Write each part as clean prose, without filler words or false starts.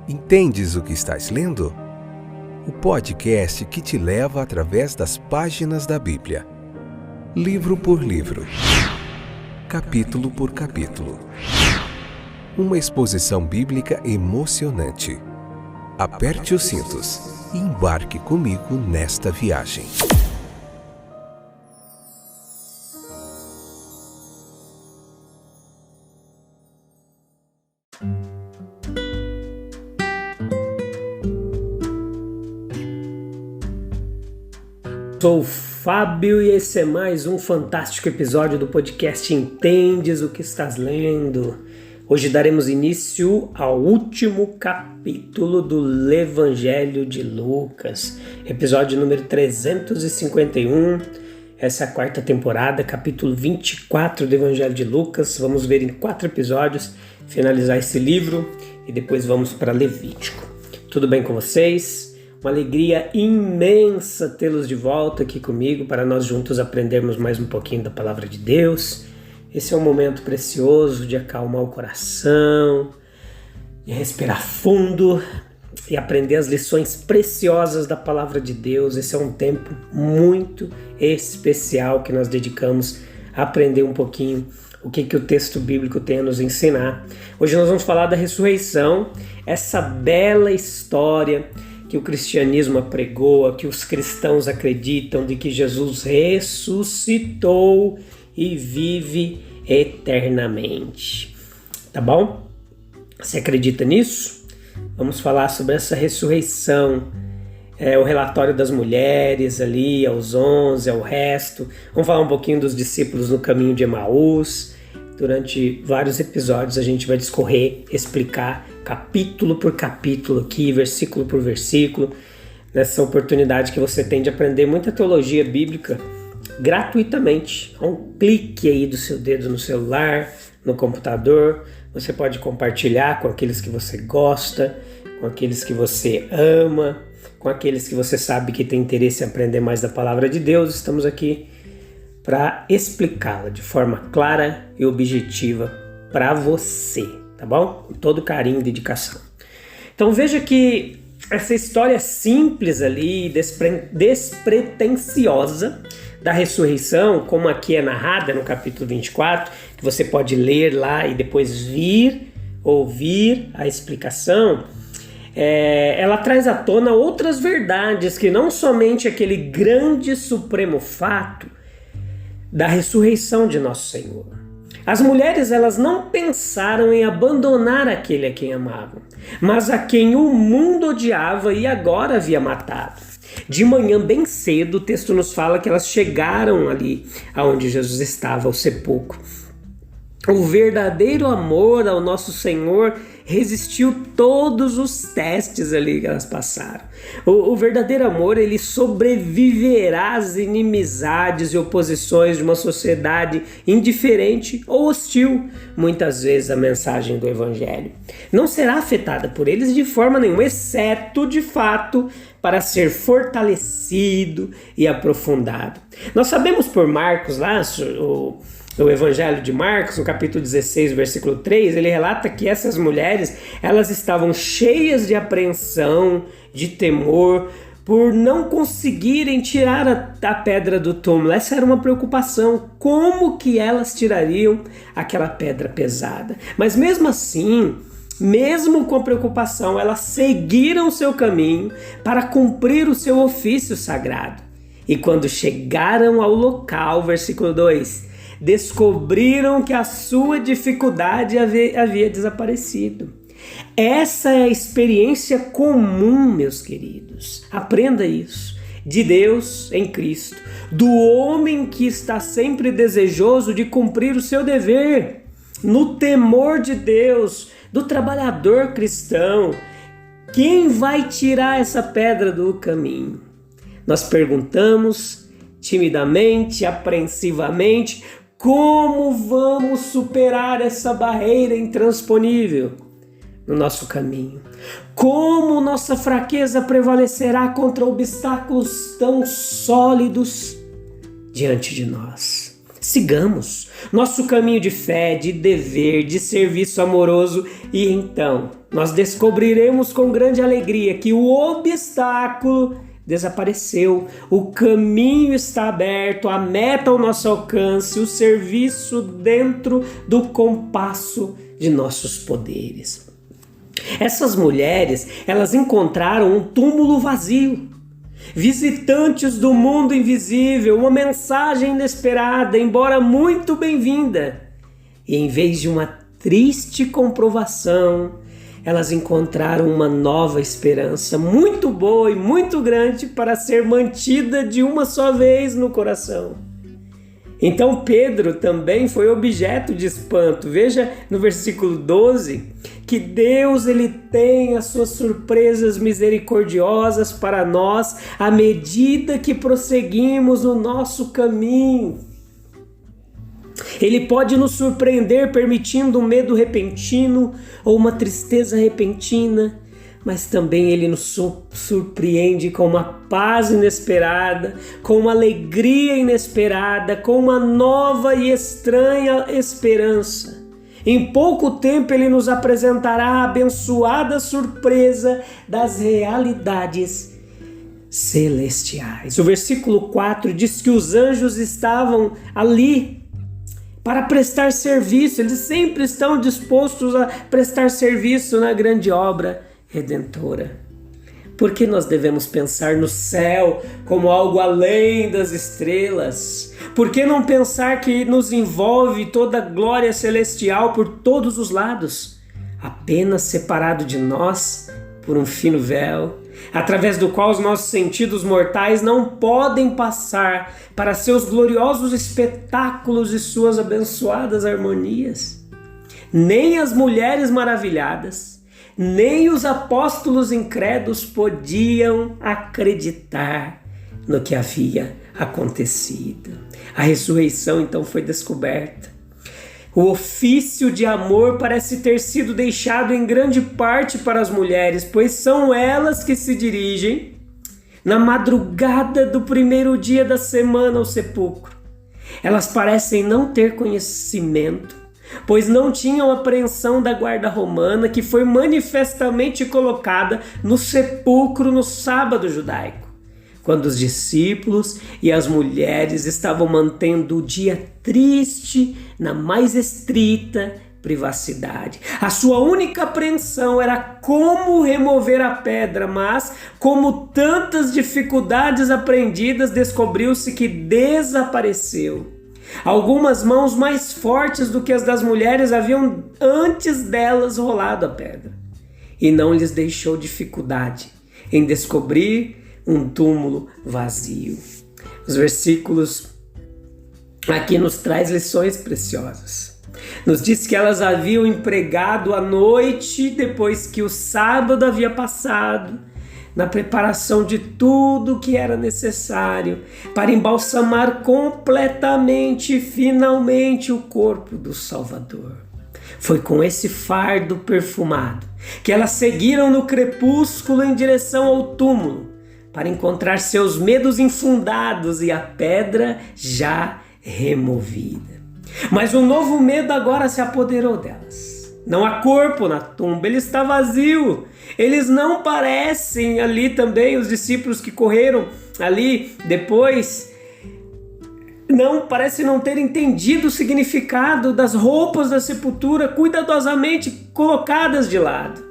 Entendes o que estás lendo? O podcast que te leva através das páginas da Bíblia, livro por livro, capítulo por capítulo. Uma exposição bíblica emocionante. Aperte os cintos e embarque comigo nesta viagem. Sou o Fábio e esse é mais um fantástico episódio do podcast Entendes o que estás lendo? Hoje daremos início ao último capítulo do Evangelho de Lucas, episódio número 351. Essa é a quarta temporada, capítulo 24 do Evangelho de Lucas. Vamos ver em 4 episódios, finalizar esse livro e depois vamos para Levítico. Tudo bem com vocês? Uma alegria imensa tê-los de volta aqui comigo para nós juntos aprendermos mais um pouquinho da Palavra de Deus. Esse é um momento precioso de acalmar o coração, de respirar fundo e aprender as lições preciosas da Palavra de Deus. Esse é um tempo muito especial que nós dedicamos a aprender um pouquinho o que o texto bíblico tem a nos ensinar. Hoje nós vamos falar da ressurreição, essa bela história que o cristianismo apregoa, que os cristãos acreditam de que Jesus ressuscitou e vive eternamente. Tá bom? Você acredita nisso? Vamos falar sobre essa ressurreição, o relatório das mulheres ali, aos 11, ao resto. Vamos falar um pouquinho dos discípulos no caminho de Emaús. Durante vários episódios a gente vai discorrer, explicar capítulo por capítulo aqui, versículo por versículo, nessa oportunidade que você tem de aprender muita teologia bíblica gratuitamente. A um clique aí do seu dedo no celular, no computador, você pode compartilhar com aqueles que você gosta, com aqueles que você ama, com aqueles que você sabe que tem interesse em aprender mais da Palavra de Deus. Estamos aqui para explicá-la de forma clara e objetiva para você, tá bom? Com todo carinho e dedicação. Então veja que essa história simples ali, despretensiosa da ressurreição, como aqui é narrada no capítulo 24, que você pode ler lá e depois vir ouvir a explicação, ela traz à tona outras verdades que não somente aquele grande supremo fato da ressurreição de nosso Senhor. As mulheres, elas não pensaram em abandonar aquele a quem amavam, mas a quem o mundo odiava e agora havia matado. De manhã bem cedo, o texto nos fala que elas chegaram ali aonde Jesus estava, ao sepulcro. O verdadeiro amor ao nosso Senhor resistiu todos os testes ali que elas passaram. O verdadeiro amor, ele sobreviverá às inimizades e oposições de uma sociedade indiferente ou hostil. Muitas vezes a mensagem do Evangelho não será afetada por eles de forma nenhuma, exceto, de fato, para ser fortalecido e aprofundado. Nós sabemos por Marcos, lá, o Evangelho de Marcos, no capítulo 16, versículo 3, ele relata que essas mulheres, elas estavam cheias de apreensão, de temor, por não conseguirem tirar a pedra do túmulo. Essa era uma preocupação, como que elas tirariam aquela pedra pesada? Mas mesmo assim, mesmo com preocupação, elas seguiram o seu caminho para cumprir o seu ofício sagrado. E quando chegaram ao local, versículo 2, descobriram que a sua dificuldade havia desaparecido. Essa é a experiência comum, meus queridos. Aprenda isso. De Deus em Cristo. Do homem que está sempre desejoso de cumprir o seu dever. No temor de Deus. Do trabalhador cristão. Quem vai tirar essa pedra do caminho? Nós perguntamos timidamente, apreensivamente, como vamos superar essa barreira intransponível no nosso caminho? Como nossa fraqueza prevalecerá contra obstáculos tão sólidos diante de nós? Sigamos nosso caminho de fé, de dever, de serviço amoroso e então nós descobriremos com grande alegria que o obstáculo desapareceu, o caminho está aberto, a meta ao nosso alcance, o serviço dentro do compasso de nossos poderes. Essas mulheres, elas encontraram um túmulo vazio, visitantes do mundo invisível, uma mensagem inesperada, embora muito bem-vinda. E em vez de uma triste comprovação, elas encontraram uma nova esperança, muito boa e muito grande para ser mantida de uma só vez no coração. Então Pedro também foi objeto de espanto. Veja no versículo 12 que Deus ele tem as suas surpresas misericordiosas para nós à medida que prosseguimos no nosso caminho. Ele pode nos surpreender permitindo um medo repentino ou uma tristeza repentina, mas também Ele nos surpreende com uma paz inesperada, com uma alegria inesperada, com uma nova e estranha esperança. Em pouco tempo Ele nos apresentará a abençoada surpresa das realidades celestiais. O versículo 4 diz que os anjos estavam ali para prestar serviço, eles sempre estão dispostos a prestar serviço na grande obra redentora. Por que nós devemos pensar no céu como algo além das estrelas? Por que não pensar que nos envolve toda a glória celestial por todos os lados, apenas separado de nós por um fino véu, através do qual os nossos sentidos mortais não podem passar para seus gloriosos espetáculos e suas abençoadas harmonias? Nem as mulheres maravilhadas, nem os apóstolos incrédulos podiam acreditar no que havia acontecido. A ressurreição então foi descoberta. O ofício de amor parece ter sido deixado em grande parte para as mulheres, pois são elas que se dirigem na madrugada do primeiro dia da semana ao sepulcro. Elas parecem não ter conhecimento, pois não tinham apreensão da guarda romana que foi manifestamente colocada no sepulcro no sábado judaico, quando os discípulos e as mulheres estavam mantendo o dia triste na mais estrita privacidade. A sua única apreensão era como remover a pedra, mas, como tantas dificuldades aprendidas, descobriu-se que desapareceu. Algumas mãos mais fortes do que as das mulheres haviam antes delas rolado a pedra, e não lhes deixou dificuldade em descobrir um túmulo vazio. Os versículos aqui nos traz lições preciosas. Nos diz que elas haviam empregado a noite depois que o sábado havia passado na preparação de tudo que era necessário para embalsamar completamente e finalmente o corpo do Salvador. Foi com esse fardo perfumado que elas seguiram no crepúsculo em direção ao túmulo para encontrar seus medos infundados e a pedra já removida. Mas um novo medo agora se apoderou delas. Não há corpo na tumba, ele está vazio. Eles não parecem ali também, os discípulos que correram ali depois, parecem não ter entendido o significado das roupas da sepultura cuidadosamente colocadas de lado.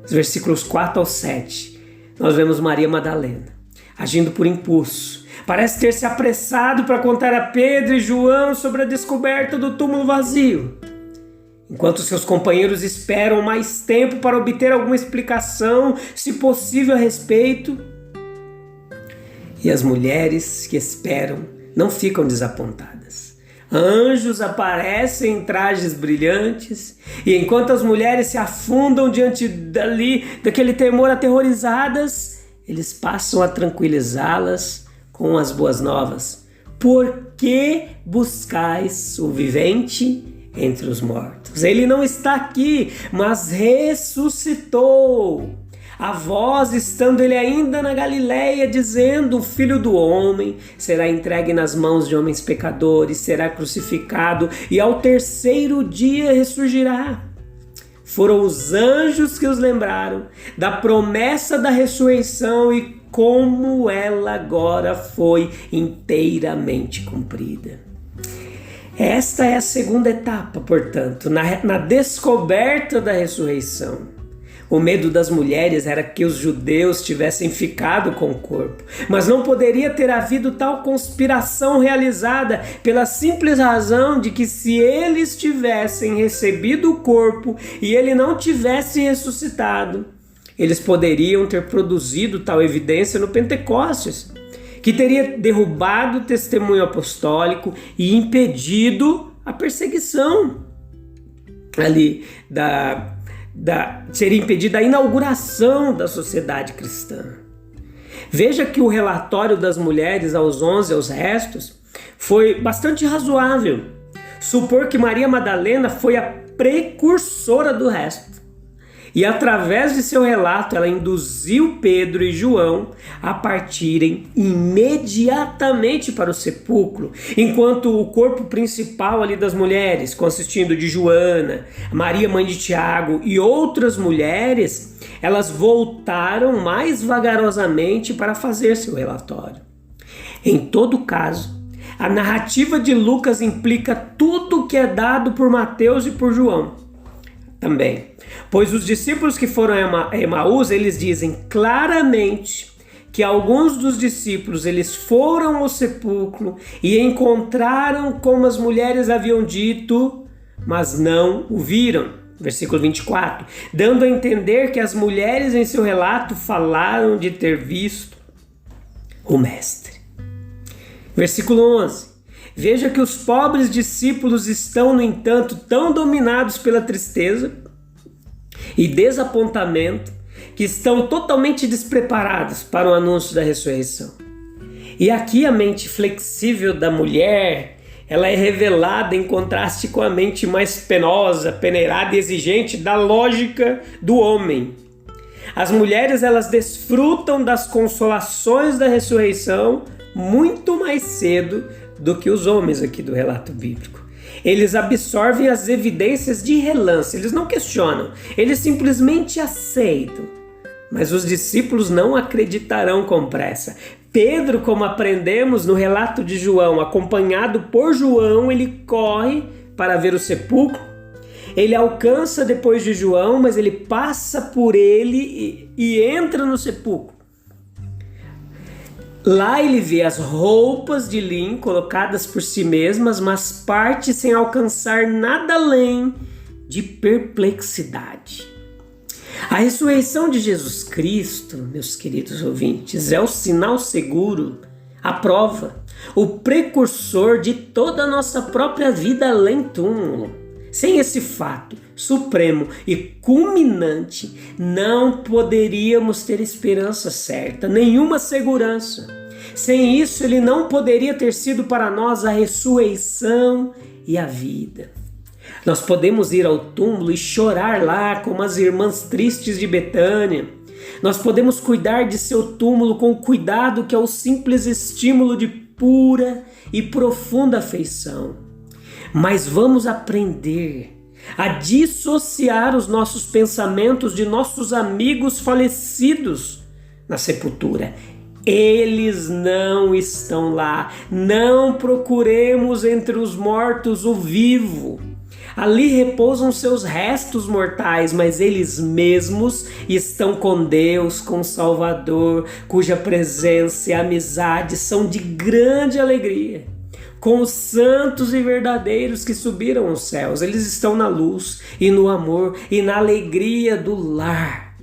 Os versículos 4 ao 7, nós vemos Maria Madalena agindo por impulso. Parece ter se apressado para contar a Pedro e João sobre a descoberta do túmulo vazio. Enquanto seus companheiros esperam mais tempo para obter alguma explicação, se possível, a respeito. E as mulheres que esperam não ficam desapontadas. Anjos aparecem em trajes brilhantes, e enquanto as mulheres se afundam diante daquele temor aterrorizadas, eles passam a tranquilizá-las com as boas novas. Por que buscais o vivente entre os mortos? Ele não está aqui, mas ressuscitou. a voz estando ele ainda na Galileia, dizendo: o Filho do Homem será entregue nas mãos de homens pecadores, será crucificado e ao terceiro dia ressurgirá. Foram os anjos que os lembraram da promessa da ressurreição e como ela agora foi inteiramente cumprida. Esta é a segunda etapa, portanto, na descoberta da ressurreição. O medo das mulheres era que os judeus tivessem ficado com o corpo, mas não poderia ter havido tal conspiração realizada pela simples razão de que se eles tivessem recebido o corpo e ele não tivesse ressuscitado, eles poderiam ter produzido tal evidência no Pentecostes, que teria derrubado o testemunho apostólico e impedido a perseguição ali seria impedida a inauguração da sociedade cristã. Veja que o relatório das mulheres aos 11, aos restos, foi bastante razoável. Supor que Maria Madalena foi a precursora do resto. E através de seu relato, ela induziu Pedro e João a partirem imediatamente para o sepulcro, enquanto o corpo principal ali das mulheres, consistindo de Joana, Maria mãe de Tiago e outras mulheres, elas voltaram mais vagarosamente para fazer seu relatório. Em todo caso, a narrativa de Lucas implica tudo o que é dado por Mateus e por João também. Pois os discípulos que foram a Emaús, eles dizem claramente que alguns dos discípulos eles foram ao sepulcro e encontraram como as mulheres haviam dito, mas não o viram. Versículo 24, dando a entender que as mulheres em seu relato falaram de ter visto o Mestre. Versículo 11, veja que os pobres discípulos estão, no entanto, tão dominados pela tristeza e desapontamento que estão totalmente despreparados para o anúncio da ressurreição. E aqui a mente flexível da mulher, ela é revelada em contraste com a mente mais penosa, peneirada e exigente da lógica do homem. As mulheres, elas desfrutam das consolações da ressurreição muito mais cedo do que os homens aqui do relato bíblico. Eles absorvem as evidências de relance, eles não questionam, eles simplesmente aceitam. Mas os discípulos não acreditarão com pressa. Pedro, como aprendemos no relato de João, acompanhado por João, ele corre para ver o sepulcro. Ele alcança depois de João, mas ele passa por ele e entra no sepulcro. Lá ele vê as roupas de linho colocadas por si mesmas, mas parte sem alcançar nada além de perplexidade. A ressurreição de Jesus Cristo, meus queridos ouvintes, é o sinal seguro, a prova, o precursor de toda a nossa própria vida além túmulo. Sem esse fato supremo e culminante, não poderíamos ter esperança certa, nenhuma segurança. Sem isso, ele não poderia ter sido para nós a ressurreição e a vida. Nós podemos ir ao túmulo e chorar lá como as irmãs tristes de Betânia. Nós podemos cuidar de seu túmulo com o cuidado que é o simples estímulo de pura e profunda afeição. Mas vamos aprender a dissociar os nossos pensamentos de nossos amigos falecidos na sepultura. Eles não estão lá. Não procuremos entre os mortos o vivo. Ali repousam seus restos mortais, mas eles mesmos estão com Deus, com o Salvador, cuja presença e amizade são de grande alegria. Com os santos e verdadeiros que subiram aos céus, eles estão na luz e no amor e na alegria do lar.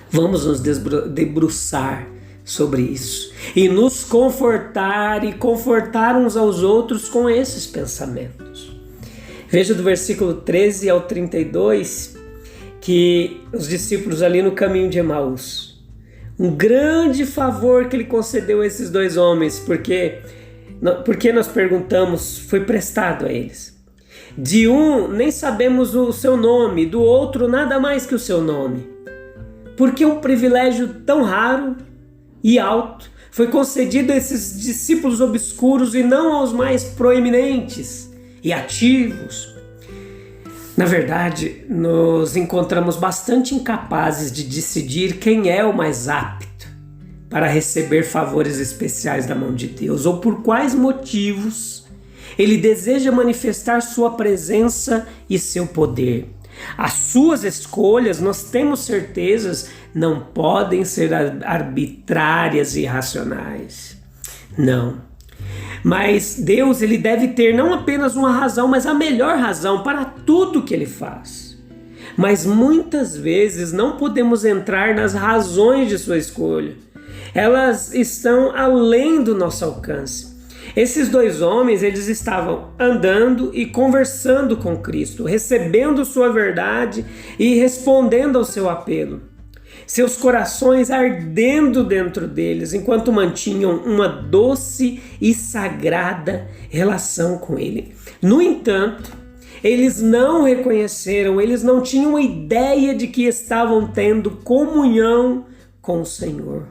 Vamos nos debruçar sobre isso e nos confortar e confortar uns aos outros com esses pensamentos. Veja do versículo 13 ao 32 que os discípulos ali no caminho de Emaús, um grande favor que ele concedeu a esses dois homens, porque nós perguntamos, foi prestado a eles. De um nem sabemos o seu nome, do outro nada mais que o seu nome. Porque um privilégio tão raro e alto foi concedido a esses discípulos obscuros e não aos mais proeminentes e ativos. Na verdade, nos encontramos bastante incapazes de decidir quem é o mais apto para receber favores especiais da mão de Deus ou por quais motivos Ele deseja manifestar sua presença e seu poder. As suas escolhas, nós temos certezas, não podem ser arbitrárias e irracionais. Não. Mas Deus, ele deve ter não apenas uma razão, mas a melhor razão para tudo que ele faz. Mas muitas vezes não podemos entrar nas razões de sua escolha. Elas estão além do nosso alcance. Esses dois homens, eles estavam andando e conversando com Cristo, recebendo sua verdade e respondendo ao seu apelo. Seus corações ardendo dentro deles, enquanto mantinham uma doce e sagrada relação com Ele. No entanto, eles não reconheceram, eles não tinham ideia de que estavam tendo comunhão com o Senhor.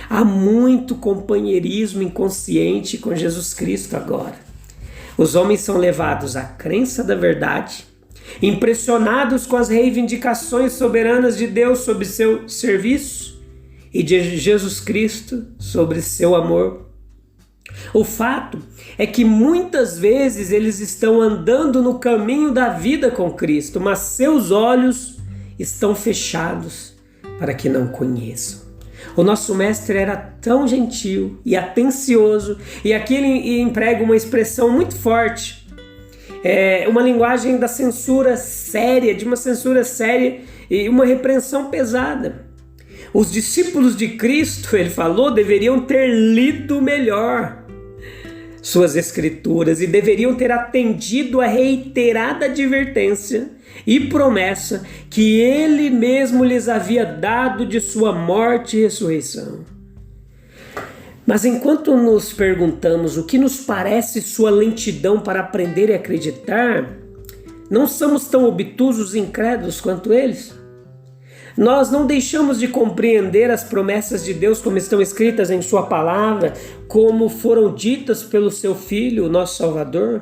Há muito companheirismo inconsciente com Jesus Cristo agora. Os homens são levados à crença da verdade, impressionados com as reivindicações soberanas de Deus sobre seu serviço e de Jesus Cristo sobre seu amor. O fato é que muitas vezes eles estão andando no caminho da vida com Cristo, mas seus olhos estão fechados para que não conheçam. O nosso mestre era tão gentil e atencioso, e aqui ele emprega uma expressão muito forte, uma linguagem da censura séria, de uma censura séria e uma repreensão pesada. Os discípulos de Cristo, ele falou, deveriam ter lido melhor suas escrituras e deveriam ter atendido a reiterada advertência e promessa que ele mesmo lhes havia dado de sua morte e ressurreição. Mas enquanto nos perguntamos o que nos parece sua lentidão para aprender e acreditar, não somos tão obtusos e incrédulos quanto eles? Nós não deixamos de compreender as promessas de Deus como estão escritas em sua palavra, como foram ditas pelo seu Filho, o nosso Salvador?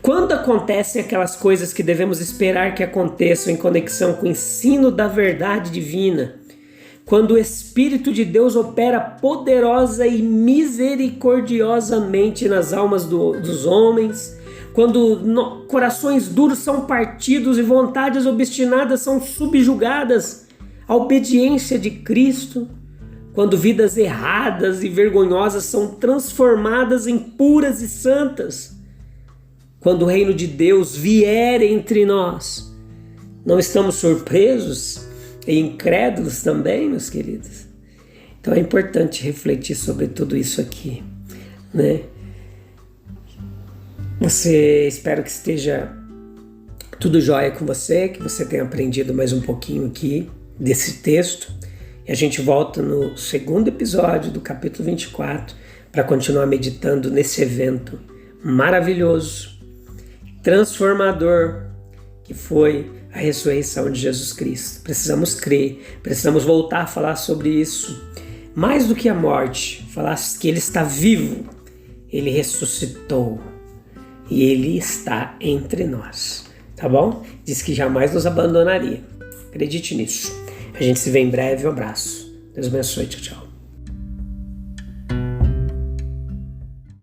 Quando acontecem aquelas coisas que devemos esperar que aconteçam em conexão com o ensino da verdade divina, quando o Espírito de Deus opera poderosa e misericordiosamente nas almas dos homens, quando corações duros são partidos e vontades obstinadas são subjugadas à obediência de Cristo, quando vidas erradas e vergonhosas são transformadas em puras e santas, quando o reino de Deus vier entre nós, não estamos surpresos e incrédulos também, meus queridos? Então é importante refletir sobre tudo isso aqui, né? Espero que esteja tudo jóia com você, que você tenha aprendido mais um pouquinho aqui desse texto. E a gente volta no segundo episódio do capítulo 24 para continuar meditando nesse evento maravilhoso, transformador, que foi a ressurreição de Jesus Cristo. Precisamos crer, precisamos voltar a falar sobre isso. Mais do que a morte, falar que Ele está vivo, Ele ressuscitou. E Ele está entre nós, tá bom? Diz que jamais nos abandonaria. Acredite nisso. A gente se vê em breve. Um abraço. Deus abençoe. Tchau, tchau.